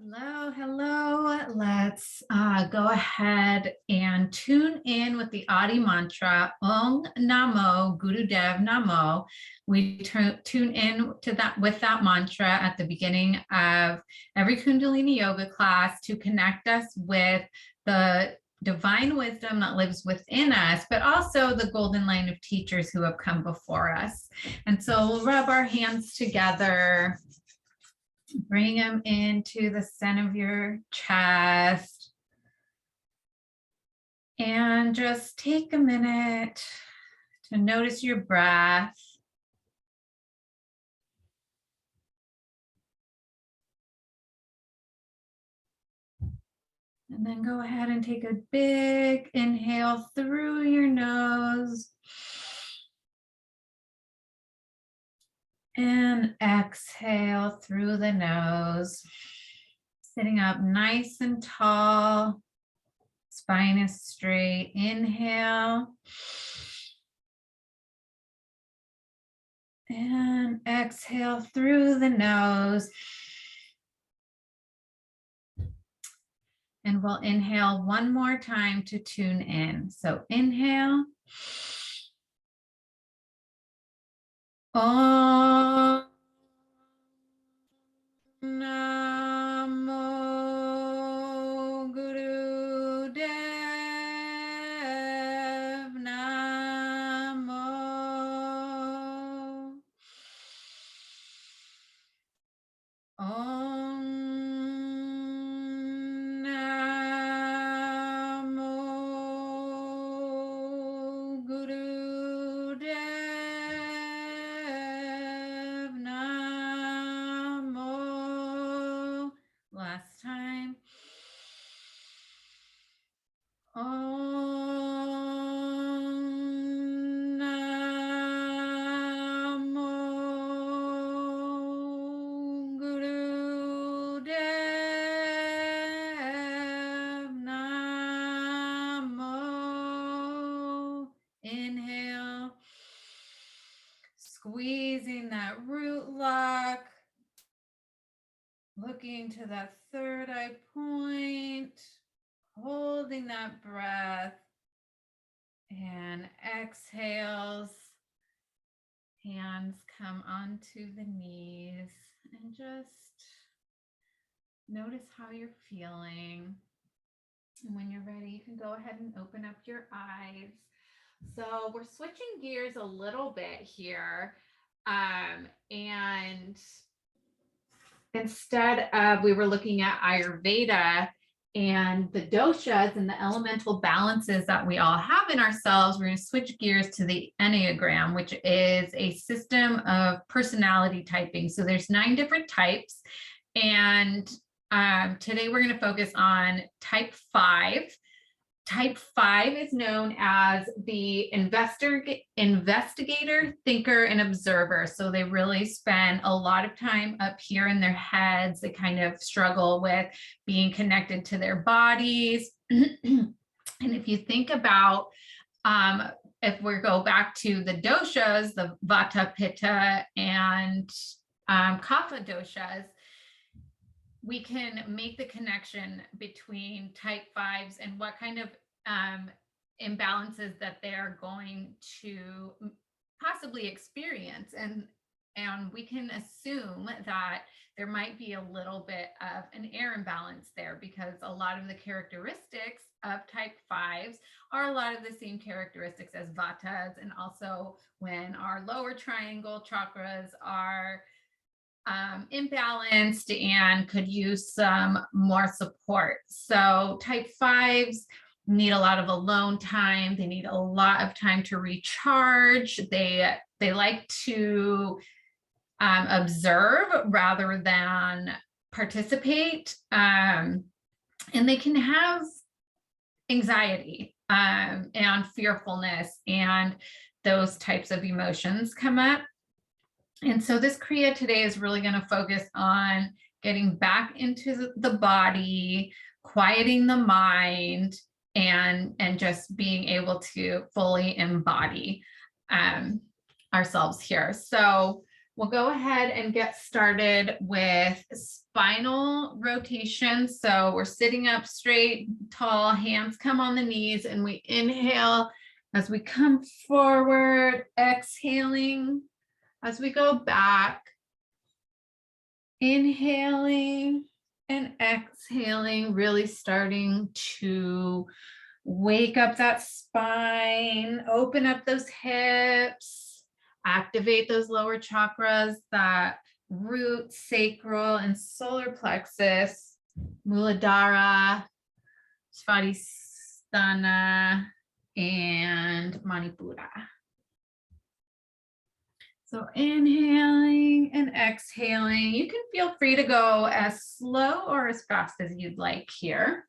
Hello, hello. Let's go ahead and tune in with the Adi mantra, Om Namo Gurudev Namo. We tune in to that with that mantra at the beginning of every Kundalini yoga class to connect us with the divine wisdom that lives within us, but also the golden line of teachers who have come before us. And so we'll rub our hands together. Bring them into the center of your chest. And just take a minute to notice your breath. And then go ahead and take a big inhale through your nose. And exhale through the nose. Sitting up nice and tall. Spine is straight. Inhale. And exhale through the nose. And we'll inhale one more time to tune in. So inhale. Om Namo Gurudev Namo. Om Namo Gurudev Namo. Last time. Om Namo Gurudev Namo. Inhale. Squeezing that root lock. Looking to that third eye point. Holding that breath. And exhales. Hands come onto the knees. And just notice how you're feeling. And when you're ready, you can go ahead and open up your eyes. So we're switching gears a little bit here. And instead of, we were looking at Ayurveda and the doshas and the elemental balances that we all have in ourselves. We're going to switch gears to the Enneagram, which is a system of personality typing. So there's 9 different types. And today we're going to focus on type 5. Type 5 is known as the investigator, thinker, and observer. So they really spend a lot of time up here in their heads. They kind of struggle with being connected to their bodies. And if you think about, if we go back to the doshas, the Vata, Pitta, and Kapha doshas, we can make the connection between type 5s and what kind of imbalances that they're going to possibly experience. And we can assume that there might be a little bit of an air imbalance there, because a lot of the characteristics of type 5s are a lot of the same characteristics as Vatas. And also when our lower triangle chakras are imbalanced and could use some more support. So type 5s need a lot of alone time. They need a lot of time to recharge. They like to observe rather than participate. And they can have anxiety and fearfulness, and those types of emotions come up. And so this Kriya today is really going to focus on getting back into the body, quieting the mind, and just being able to fully embody ourselves here. So We'll go ahead and get started with spinal rotation. So we're sitting up straight, tall, hands come on the knees, and we inhale as we come forward, exhaling as we go back, inhaling and exhaling, really starting to wake up that spine, open up those hips, activate those lower chakras, that root, sacral, and solar plexus, Muladhara, Svadhisthana, and Manipura. So inhaling and exhaling. You can feel free to go as slow or as fast as you'd like here.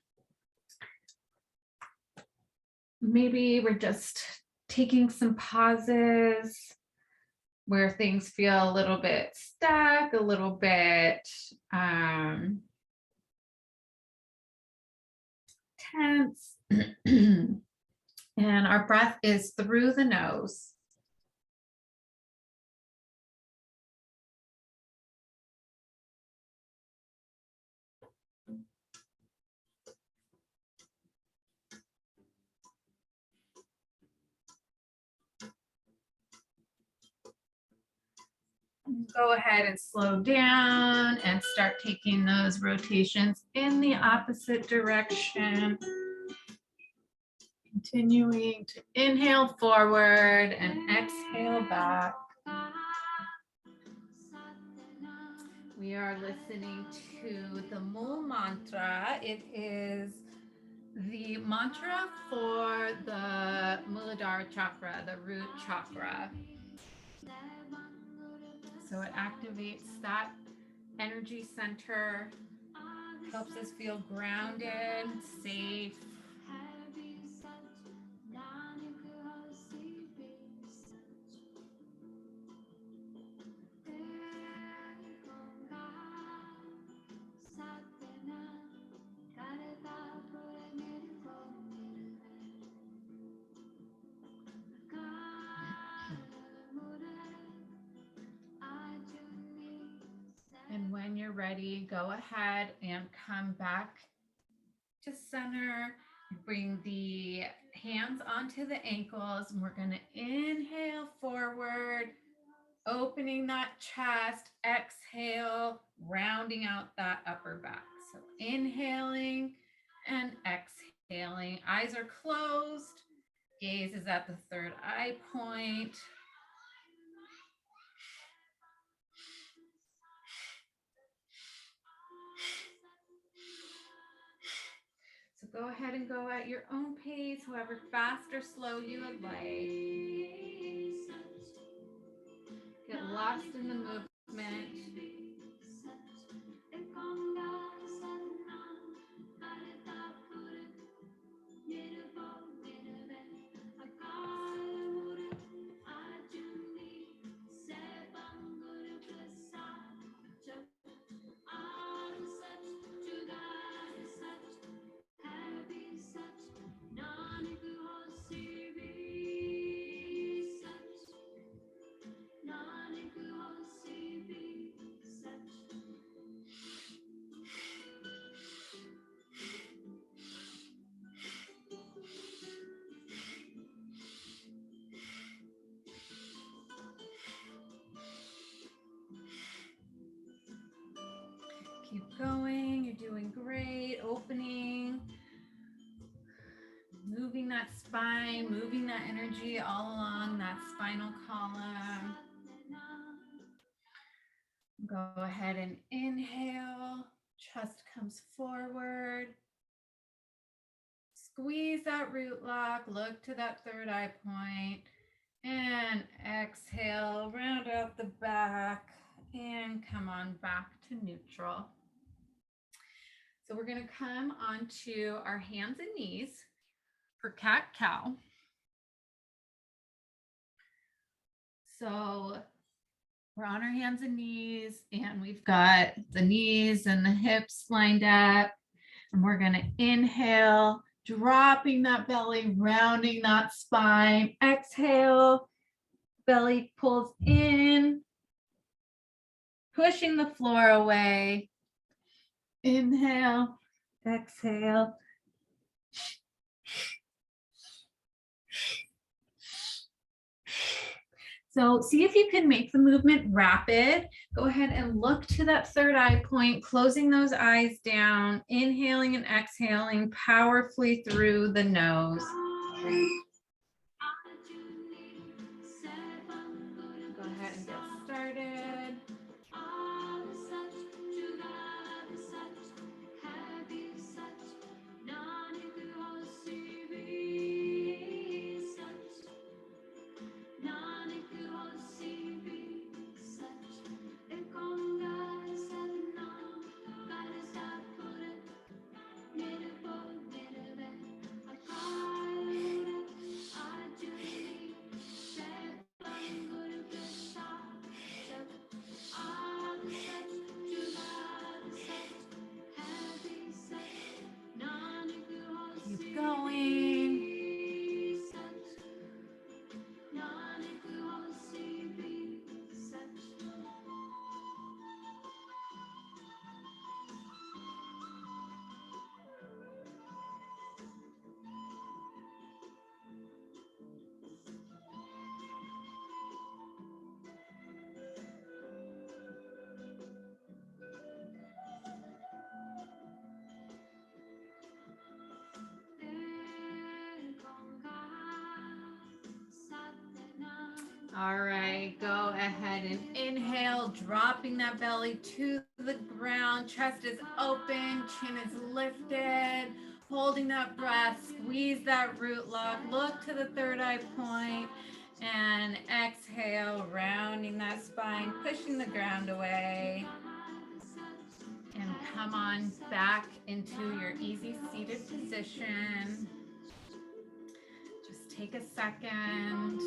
Maybe we're just taking some pauses where things feel a little bit stuck, a little bit tense. And our breath is through the nose. Go ahead and slow down and start taking those rotations in the opposite direction. Continuing to inhale forward and exhale back. We are listening to the Mool Mantra. It is the mantra for the Muladhara chakra, the root chakra. So it activates that energy center, helps us feel grounded, safe. And when you're ready, go ahead and come back to center. Bring the hands onto the ankles, and we're going to inhale forward, opening that chest, exhale, rounding out that upper back. So inhaling and exhaling. Eyes are closed. Gaze is at the third eye point. So go ahead and go at your own pace, however fast or slow you would like. Get lost in the movement. Keep going, you're doing great. Opening, moving that spine, moving that energy all along that spinal column. Go ahead and inhale, chest comes forward. Squeeze that root lock, look to that third eye point, and exhale, round out the back, and come on back to neutral. So we're going to come onto our hands and knees for cat-cow. So we're on our hands and knees, and we've got the knees and the hips lined up, and we're going to inhale, dropping that belly, rounding that spine. Exhale, belly pulls in, pushing the floor away. Inhale, exhale. So see if you can make the movement rapid. Go ahead and look to that third eye point, closing those eyes down, inhaling and exhaling powerfully through the nose. Go ahead and get started. Keep going. All right, go ahead and inhale, dropping that belly to the ground. Chest is open, chin is lifted, holding that breath, squeeze that root lock, look to the third eye point, and exhale, rounding that spine, pushing the ground away. And come on back into your easy seated position. Just take a second.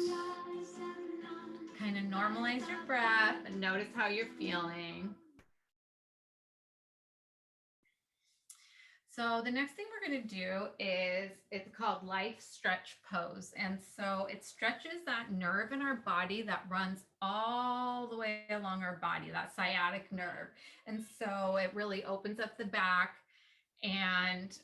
Kind of normalize your breath and notice how you're feeling. So the next thing we're going to do is, it's called life stretch pose. And so it stretches that nerve in our body that runs all the way along our body, that sciatic nerve. And so it really opens up the back and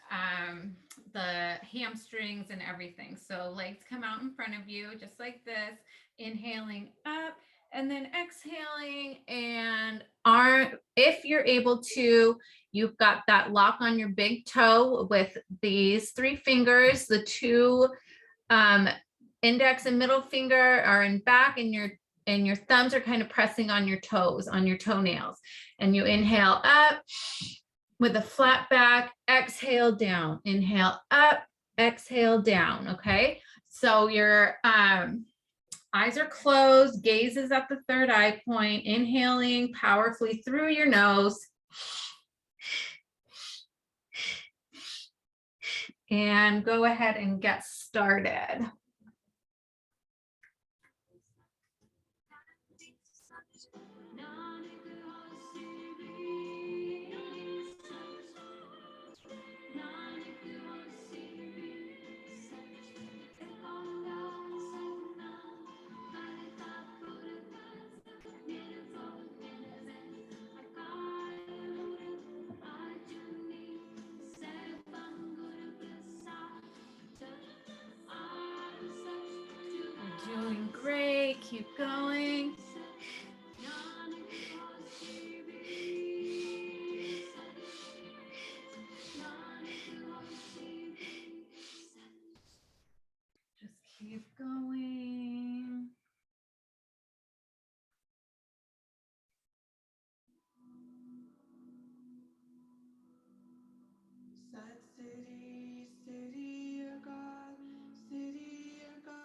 the hamstrings and everything. So legs come out in front of you, just like this, inhaling up and then exhaling. And if you're able to, you've got that lock on your big toe with these 3 fingers, the 2 index and middle finger are in back, and your thumbs are kind of pressing on your toes, on your toenails. And you inhale up with a flat back, exhale down, inhale up, exhale down. Okay. So your eyes are closed, gaze is at the third eye point, inhaling powerfully through your nose. And go ahead and get started. Doing great. Keep going. Just keep going.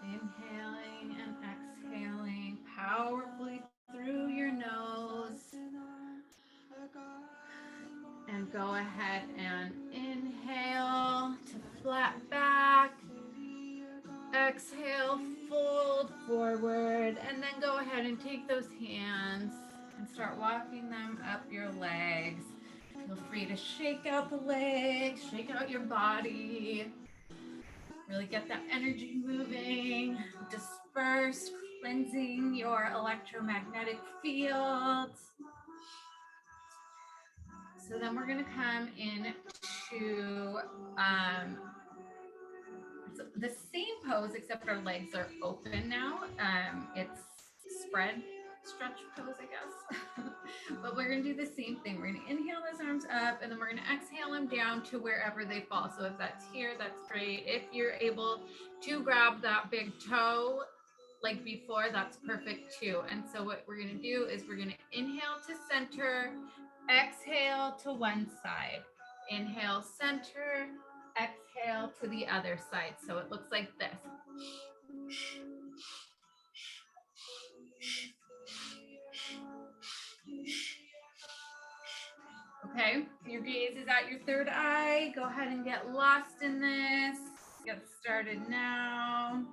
Inhaling and exhaling powerfully through your nose. And go ahead and inhale to flat back. Exhale, fold forward, and then go ahead and take those hands and start walking them up your legs. Feel free to shake out the legs, shake out your body. Really get that energy moving, disperse, cleansing your electromagnetic fields. So then we're going to come into the same pose, except our legs are open now. It's spread stretch pose, I guess. But we're going to do the same thing. We're going to inhale those arms up, and then we're going to exhale them down to wherever they fall. So if that's here, that's great. If you're able to grab that big toe like before, that's perfect too. And so what we're going to do is we're going to inhale to center, exhale to one side, inhale center, exhale to the other side. So it looks like this. Okay, your gaze is at your third eye. Go ahead and get lost in this. Get started now.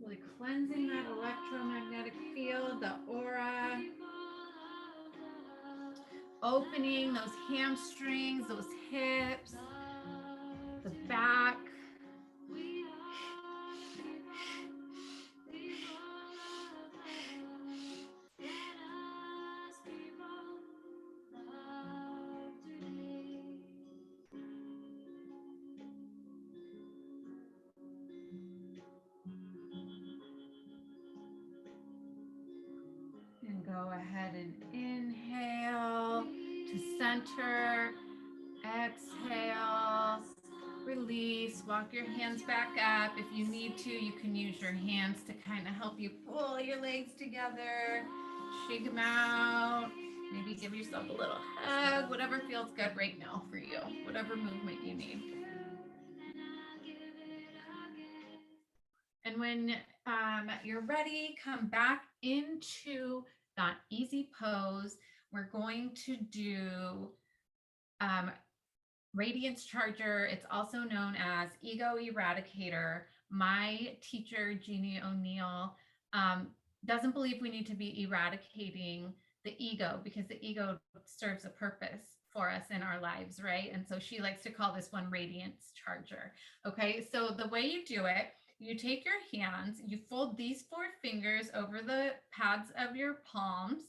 Really cleansing that electromagnetic field, the aura. Opening those hamstrings, those hips, the back. And go ahead and inhale to center, exhale, release, walk your hands back up. If you need to, you can use your hands to kind of help you pull your legs together, shake them out, maybe give yourself a little hug, whatever feels good right now for you, whatever movement you need. And when you're ready, come back into that easy pose. We're going to do Radiance Charger. It's also known as Ego Eradicator. My teacher, Jeannie O'Neill, doesn't believe we need to be eradicating the ego because the ego serves a purpose for us in our lives, right? And so she likes to call this one Radiance Charger. Okay, so the way you do it, you take your hands, you fold these 4 fingers over the pads of your palms,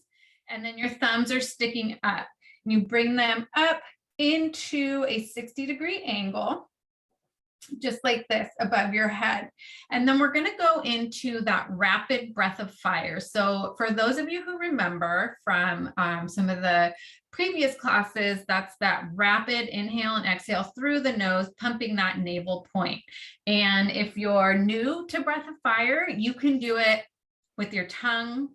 and then your thumbs are sticking up. You bring them up into a 60-degree angle, just like this above your head. And then we're going to go into that rapid breath of fire. So for those of you who remember from some of the previous classes, that's that rapid inhale and exhale through the nose, pumping that navel point. And if you're new to breath of fire, you can do it with your tongue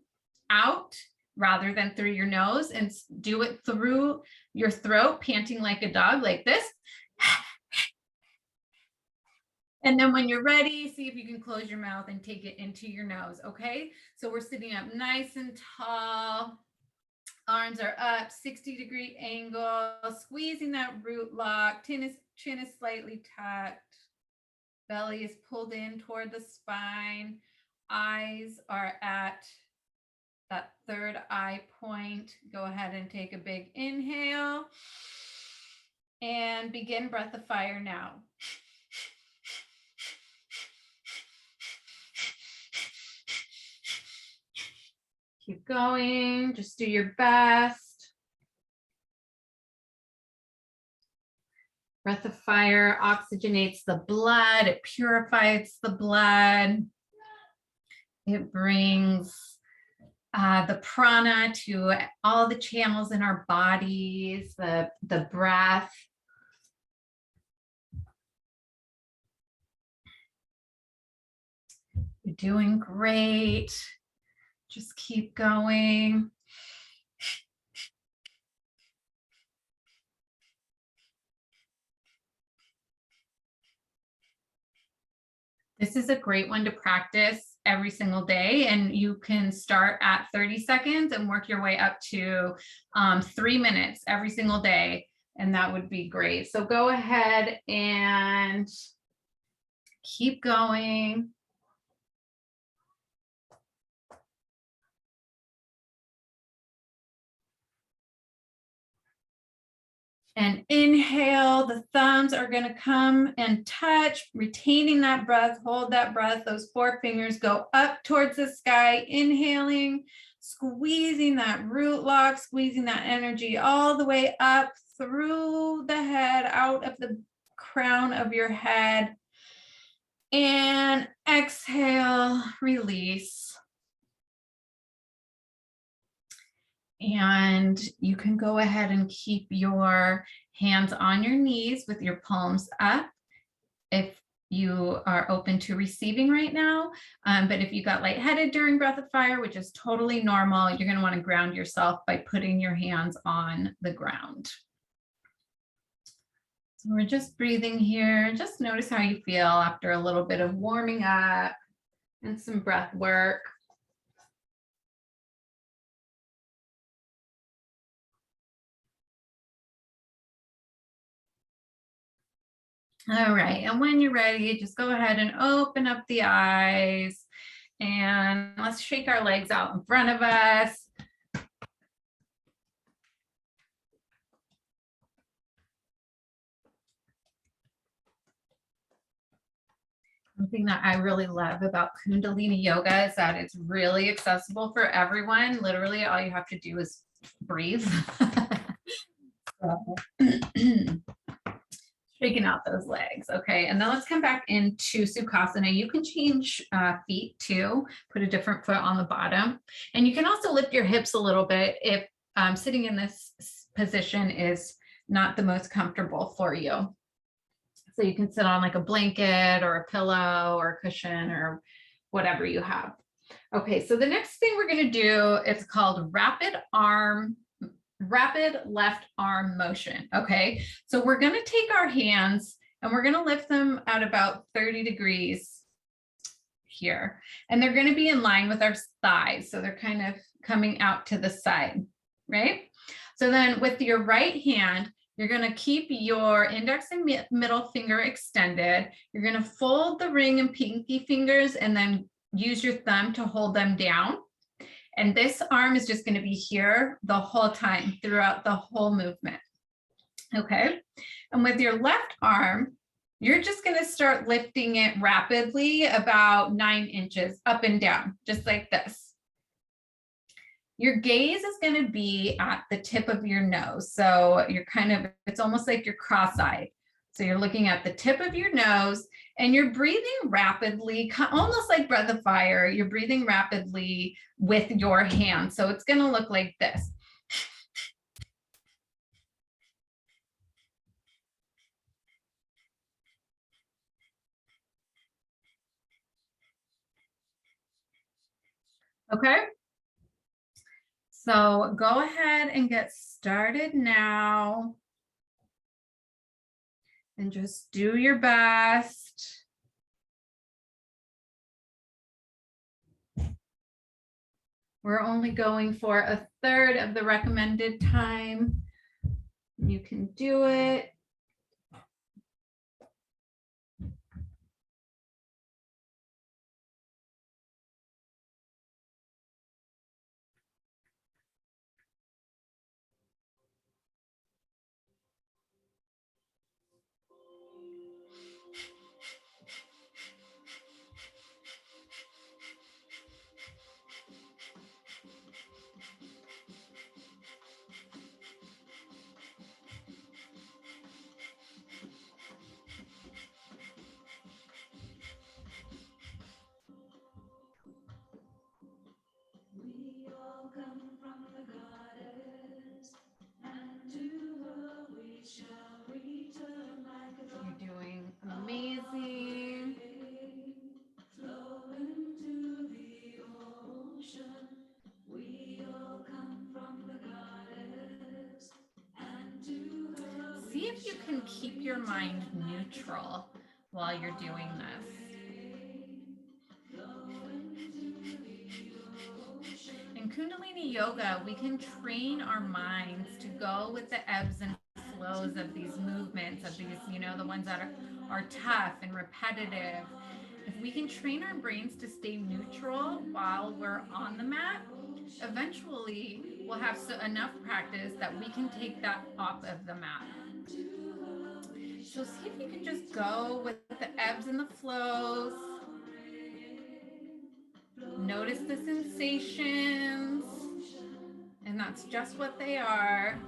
out rather than through your nose, and do it through your throat, panting like a dog, like this. And then when you're ready, see if you can close your mouth and take it into your nose, okay? So we're sitting up nice and tall. Arms are up, 60-degree angle, squeezing that root lock. Chin is slightly tucked. Belly is pulled in toward the spine. Eyes are at that third eye point. Go ahead and take a big inhale and begin breath of fire now. Keep going, just do your best. Breath of fire oxygenates the blood, it purifies the blood. It brings the prana to all the channels in our bodies, the breath. You're doing great. Just keep going. This is a great one to practice every single day, and you can start at 30 seconds and work your way up to 3 minutes every single day, and that would be great. So go ahead and Keep going. And inhale, the thumbs are going to come and touch, retaining that breath, hold that breath. Those 4 fingers go up towards the sky, inhaling, squeezing that root lock, squeezing that energy all the way up through the head, out of the crown of your head. And exhale, release. And you can go ahead and keep your hands on your knees with your palms up if you are open to receiving right now. But if you got lightheaded during Breath of Fire, which is totally normal, you're going to want to ground yourself by putting your hands on the ground. So we're just breathing here. Just notice how you feel after a little bit of warming up and some breath work. All right, and when you're ready, just go ahead and open up the eyes and let's shake our legs out in front of us. Something that I really love about Kundalini Yoga is that it's really accessible for everyone. Literally, all you have to do is breathe. Shaking out those legs. Okay, and then let's come back into Sukhasana. You can change feet too, put a different foot on the bottom. And you can also lift your hips a little bit if sitting in this position is not the most comfortable for you. So you can sit on like a blanket or a pillow or a cushion or whatever you have. Okay, so the next thing we're going to do is called rapid left arm motion. Okay, so we're going to take our hands and we're going to lift them at about 30 degrees here, and they're going to be in line with our thighs, so they're kind of coming out to the side, right? So then with your right hand, you're going to keep your index and middle finger extended. You're going to fold the ring and pinky fingers and then use your thumb to hold them down. And this arm is just going to be here the whole time throughout the whole movement. Okay. And with your left arm, you're just going to start lifting it rapidly about 9 inches up and down, just like this. Your gaze is going to be at the tip of your nose. So you're it's almost like you're cross-eyed. So you're looking at the tip of your nose and you're breathing rapidly, almost like Breath of Fire. You're breathing rapidly with your hands. So it's going to look like this. Okay. So go ahead and get started now. And just do your best. We're only going for a third of the recommended time. You can do it. You're doing amazing. See if you can keep your mind neutral while you're doing this. In Kundalini Yoga, we can train our minds to go with the ebbs and flows of these movements, of these, you know, the ones that are tough and repetitive. If we can train our brains to stay neutral while we're on the mat, eventually we'll have enough practice that we can take that off of the mat. So see if you can just go with the ebbs and the flows. Notice the sensations, and that's just what they are.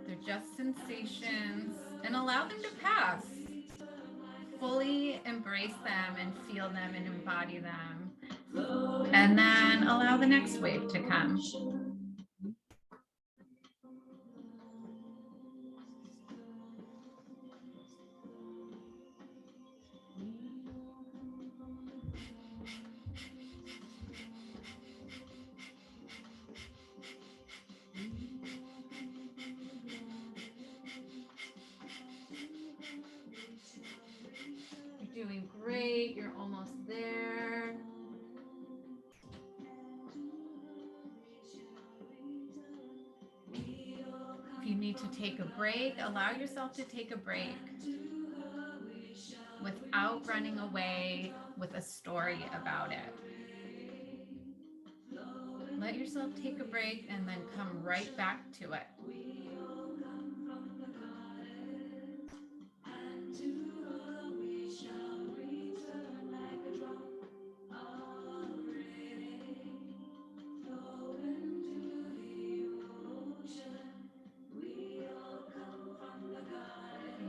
They're just sensations, and allow them to pass. Fully embrace them and feel them and embody them. And then allow the next wave to come. You're doing great. You're almost there. If you need to take a break, allow yourself to take a break without running away with a story about it. Let yourself take a break and then come right back to it.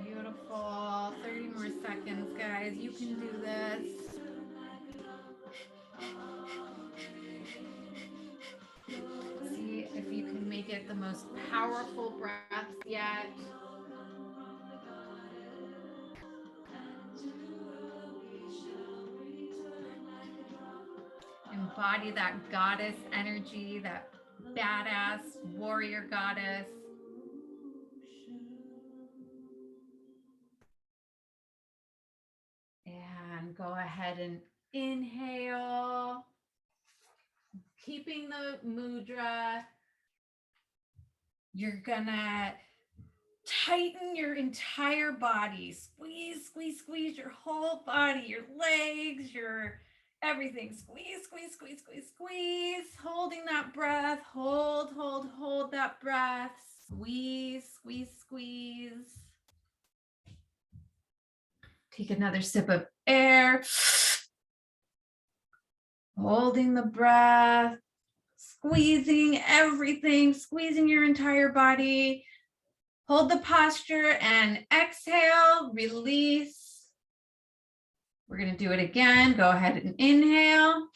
Beautiful. 30 more seconds, guys. You can do this. See if you can make it the most powerful breath yet. Embody that goddess energy, that badass warrior goddess. And go ahead and inhale. Keeping the mudra. You're gonna tighten your entire body. Squeeze, squeeze, squeeze your whole body, your legs, your everything. Squeeze, squeeze, squeeze, squeeze, squeeze. Holding that breath. Hold, hold, hold that breath. Squeeze, squeeze, squeeze. Take another sip of air. Holding the breath. Squeezing everything, squeezing your entire body. Hold the posture and exhale, release. We're going to do it again. Go ahead and inhale.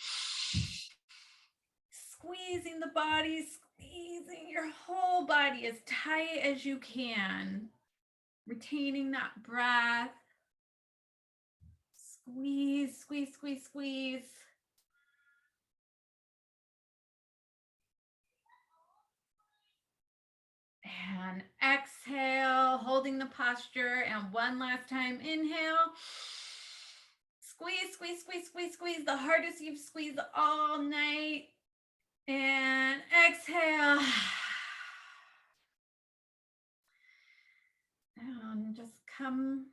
Squeezing the body, squeezing your whole body as tight as you can. Retaining that breath. Squeeze, squeeze, squeeze, squeeze. And exhale, holding the posture. And one last time, inhale. Squeeze, squeeze, squeeze, squeeze, squeeze. The hardest you've squeezed all night. And exhale. And just come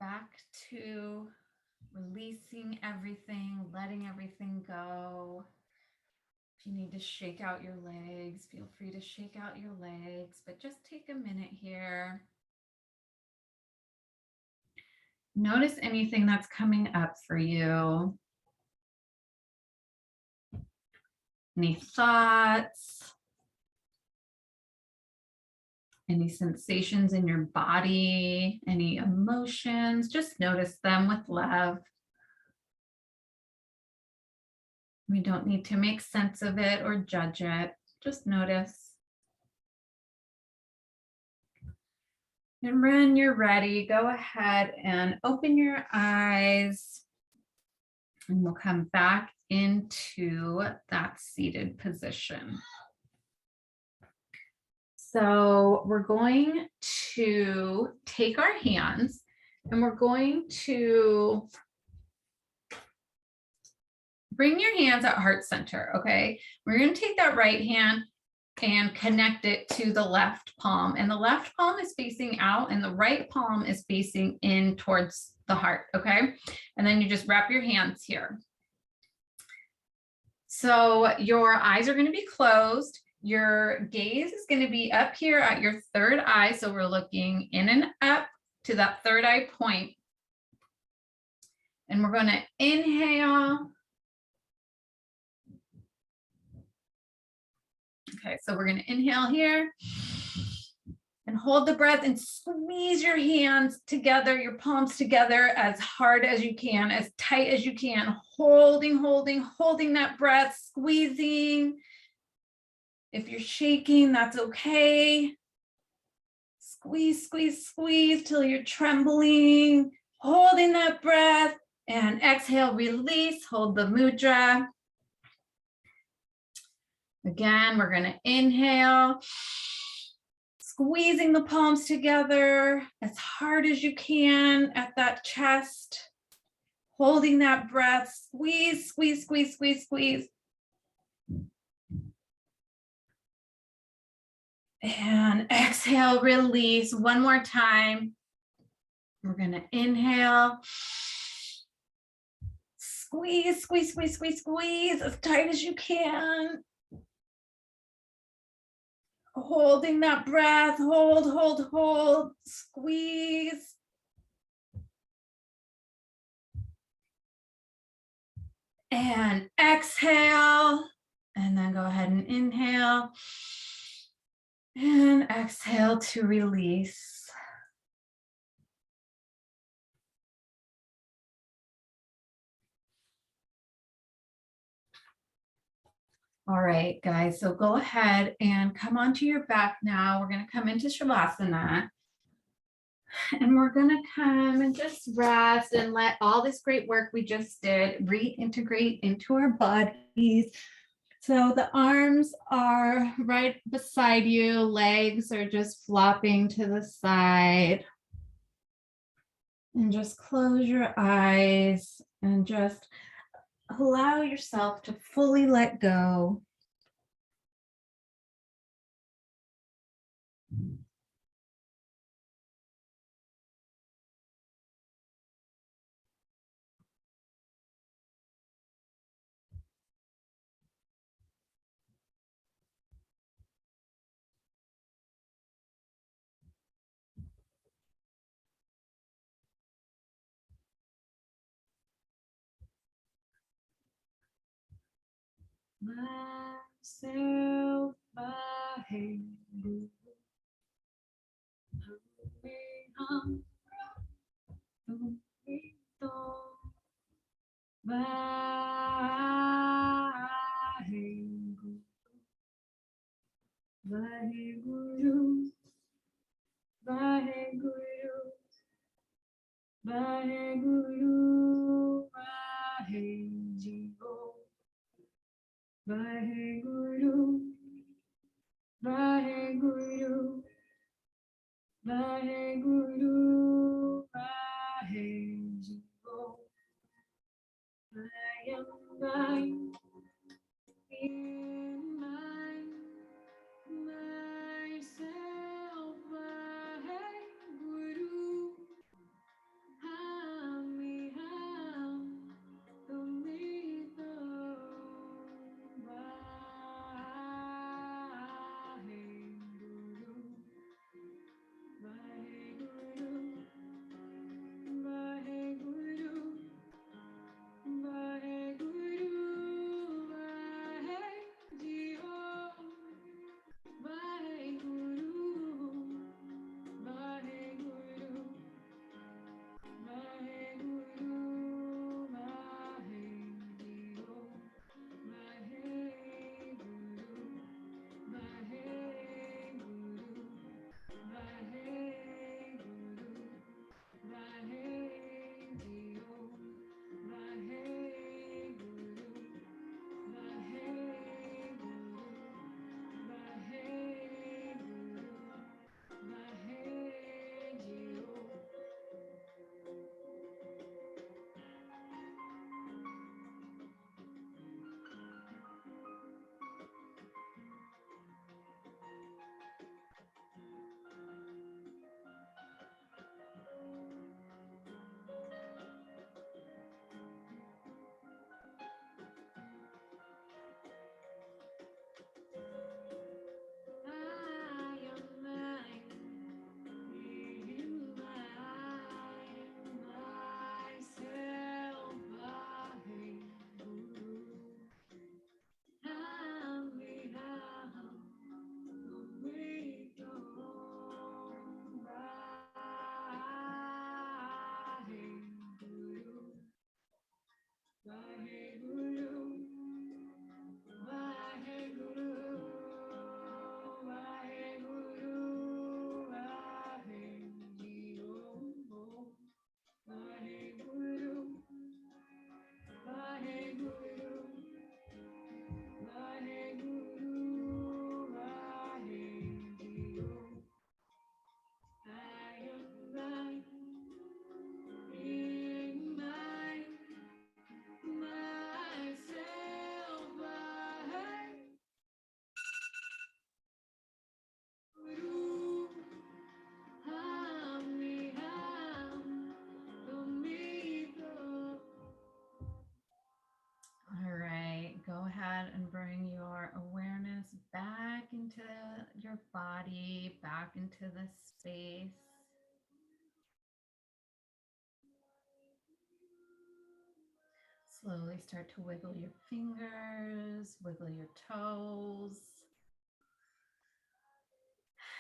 back to releasing everything, letting everything go. If you need to shake out your legs, feel free to shake out your legs, but just take a minute here. Notice anything that's coming up for you. Any thoughts? Any sensations in your body? Any emotions? Just notice them with love. We don't need to make sense of it or judge it. Just notice. And when you're ready, go ahead and open your eyes. And we'll come back into that seated position. So we're going to take our hands and we're going to bring your hands at heart center, okay? We're gonna take that right hand and connect it to the left palm. And the left palm is facing out and the right palm is facing in towards the heart, okay? And then you just wrap your hands here. So your eyes are gonna be closed. Your gaze is gonna be up here at your third eye. So we're looking in and up to that third eye point. And we're gonna inhale. Okay, so we're gonna inhale here and hold the breath and squeeze your hands together, your palms together as hard as you can, as tight as you can, holding that breath, squeezing. If you're shaking, that's okay. Squeeze, squeeze, squeeze till you're trembling, holding that breath, and exhale, release, hold the mudra. Again, we're gonna inhale, squeezing the palms together as hard as you can at that chest, holding that breath, squeeze, squeeze, squeeze, squeeze, squeeze. And exhale, release. One more time. We're gonna inhale, squeeze, squeeze, squeeze, squeeze, squeeze as tight as you can. Holding that breath, hold, squeeze. And exhale, and then go ahead and inhale. And exhale to release. All right, guys, so go ahead and come onto your back now. We're going to come into Shavasana. And we're going to come and just rest and let all this great work we just did reintegrate into our bodies. So the arms are right beside you, legs are just flopping to the side. And just close your eyes and just allow yourself to fully let go. Myself, Vaheguru, Vaheguru, Vaheguru, Vahejivo, Vaheguru, Vaheguru, Vaheguru, Vahejivo, Vayam in myself, Vaheguru, Hamiham, Tumito, Vaheguru, Vaheguru, Vaheguru, Vaheguru, back into this space. Slowly start to wiggle your fingers, wiggle your toes.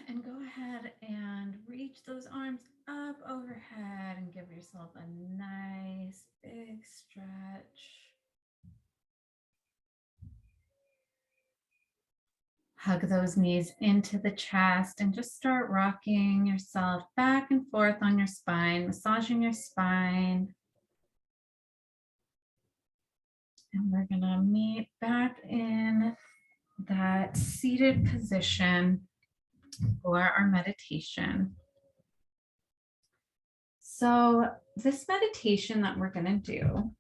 And go ahead and reach those arms up overhead and give yourself a nice big stretch. Hug those knees into the chest and just start rocking yourself back and forth on your spine, massaging your spine. And we're going to meet back in that seated position for our meditation. So this meditation that we're going to do,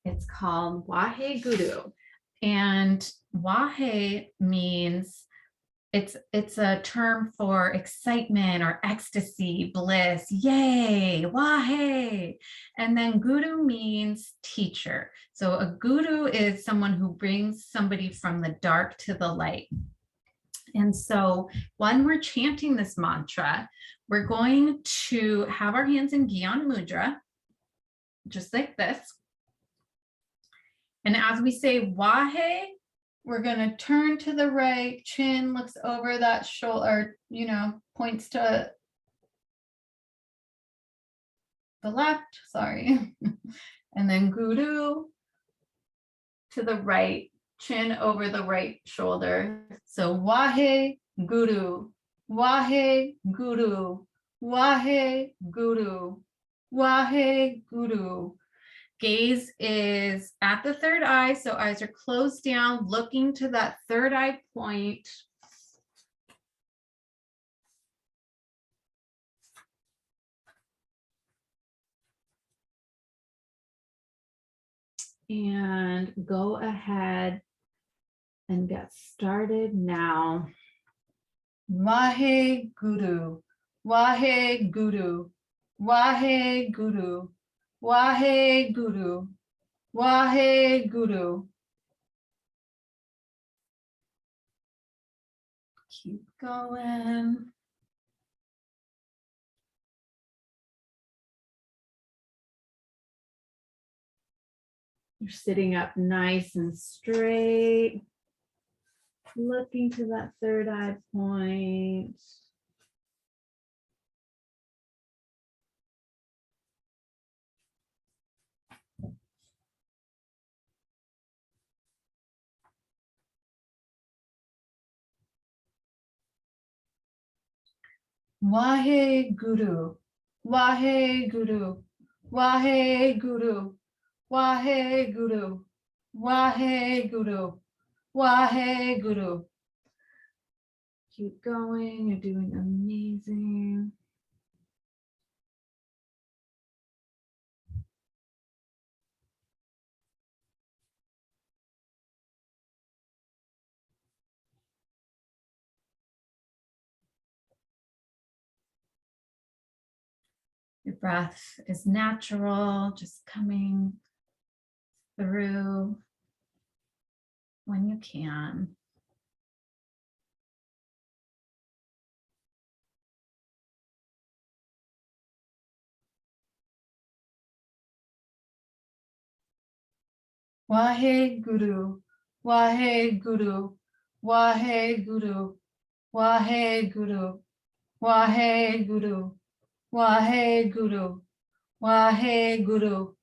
it's called Wahe Guru. And Wahe means it's a term for excitement or ecstasy, bliss, yay, wahe. And then guru means teacher. So a guru is someone who brings somebody from the dark to the light. And so when we're chanting this mantra, we're going to have our hands in Gyan Mudra, just like this. And as we say Wahe, we're going to turn to the right, chin looks over that shoulder, points to the left, sorry. And then Guru to the right, chin over the right shoulder. So Wahe Guru, Wahe Guru, Wahe Guru, Wahe Guru. Gaze is at the third eye, so eyes are closed down, looking to that third eye point. And go ahead and get started now. Wahe Guru, Wahe Guru, Wahe Guru, Wahe Guru, Wahe Guru. Keep going. You're sitting up nice and straight, looking to that third eye point. Wahe Guru, Wahe Guru, Wahe Guru, Wahe Guru, Wahe Guru, Wahe Guru. Keep going, you're doing amazing. Your breath is natural, just coming through when you can. Wahe Guru, Wahe Guru, Wahe Guru, Wahe Guru, Wahe Guru, Wahe Guru, Wahe Guru.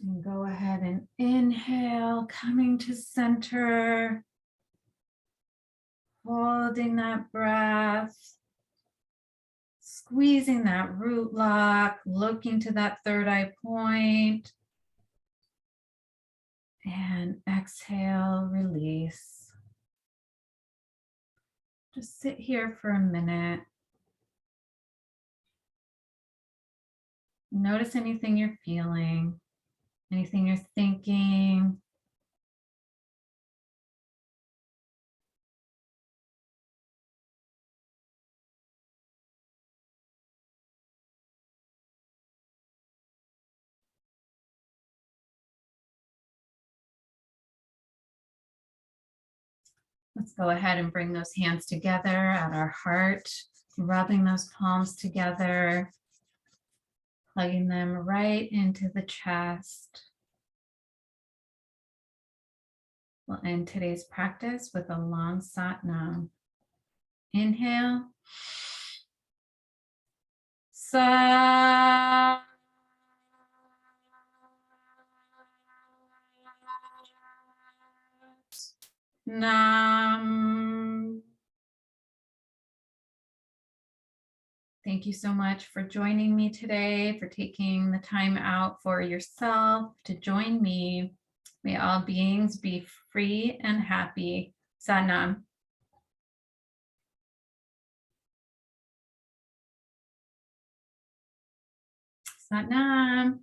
And go ahead and inhale, coming to center, holding that breath, squeezing that root lock, looking to that third eye point. And exhale, release. Just sit here for a minute. Notice anything you're feeling, anything you're thinking. Let's go ahead and bring those hands together at our heart, rubbing those palms together, plugging them right into the chest. We'll end today's practice with a long Sat Nam. Inhale. Sat. Nam. Thank you so much for joining me today, for taking the time out for yourself to join me. May all beings be free and happy. Sat Nam. Sat Nam.